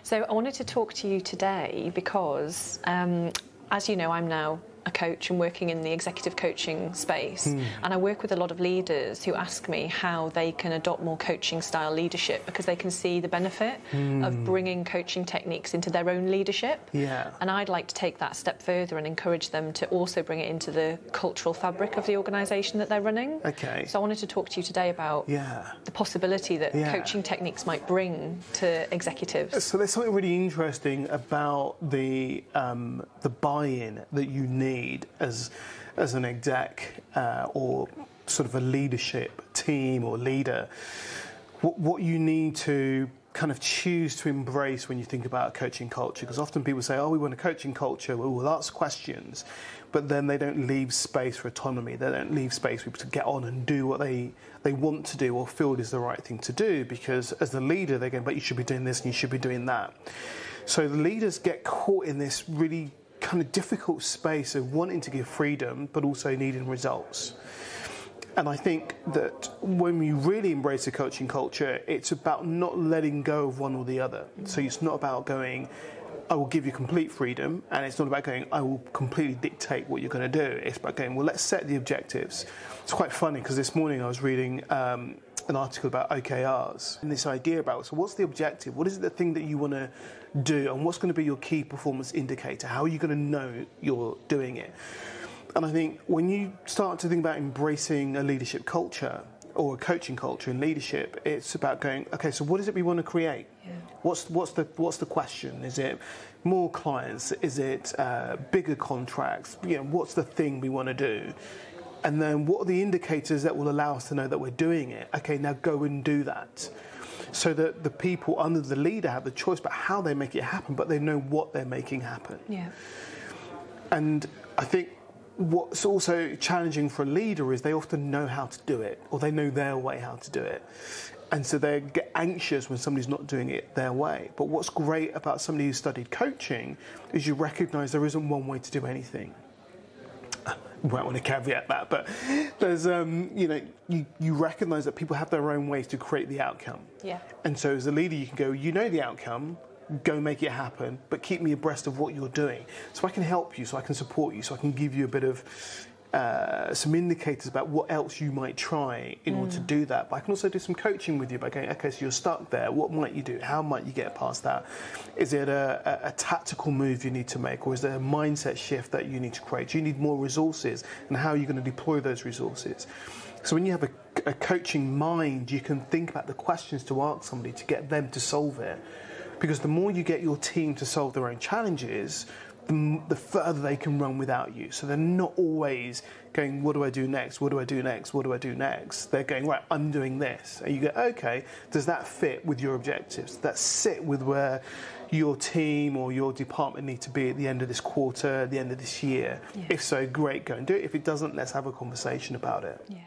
So I wanted to talk to you today because, as you know, I'm now a coach and working in the executive coaching space, and I work with a lot of leaders who ask me how they can adopt more coaching style leadership because they can see the benefit of bringing coaching techniques into their own leadership. Yeah. And I'd like to take that a step further and encourage them to also bring it into the cultural fabric of the organisation that they're running. Okay. So I wanted to talk to you today about the possibility that coaching techniques might bring to executives. So there's something really interesting about the buy-in that you need as an exec or sort of a leadership team or leader. What you need to kind of choose to embrace when you think about a coaching culture, because often people say, oh, we want a coaching culture, we'll ask questions, but then they don't leave space for autonomy. They don't leave space for people to get on and do what they want to do or feel is the right thing to do, because as the leader, they're going, but you should be doing this and you should be doing that. So the leaders get caught in this really kind of difficult space of wanting to give freedom, but also needing results. And I think that when we really embrace a coaching culture, it's about not letting go of one or the other. So it's not about going, I will give you complete freedom, and it's not about going, I will completely dictate what you're going to do. It's about going, well, let's set the objectives. It's quite funny because this morning I was reading an article about OKRs and this idea about, so what's the objective? What is the thing that you want to do, and what's going to be your key performance indicator? How are you going to know you're doing it? And I think when you start to think about embracing a leadership culture or a coaching culture in leadership, it's about going, okay, so what is it we want to create? Yeah. What's the question? Is it more clients? Is it bigger contracts? You know, what's the thing we want to do? And then what are the indicators that will allow us to know that we're doing it? Okay, now go and do that. So that the people under the leader have the choice about how they make it happen, but they know what they're making happen. Yeah. And I think what's also challenging for a leader is they often know how to do it, or they know their way how to do it. And so they get anxious when somebody's not doing it their way. But what's great about somebody who studied coaching is you recognise there isn't one way to do anything. You might want to caveat that, but there's, you recognise that people have their own ways to create the outcome. Yeah. And so as a leader, you can go, you know the outcome, go make it happen, but keep me abreast of what you're doing. So I can help you, so I can support you, so I can give you a bit of some indicators about what else you might try in order to do that. But I can also do some coaching with you by going, okay, so you're stuck there. What might you do? How might you get past that? Is it a tactical move you need to make, or is there a mindset shift that you need to create? Do you need more resources, and how are you going to deploy those resources? So when you have a coaching mind, you can think about the questions to ask somebody to get them to solve it. Because the more you get your team to solve their own challenges, the further they can run without you. So they're not always going, what do I do next? What do I do next? What do I do next? They're going, right, I'm doing this. And you go, okay, does that fit with your objectives? Does that sit with where your team or your department need to be at the end of this quarter, at the end of this year? Yeah. If so, great, go and do it. If it doesn't, let's have a conversation about it. Yeah.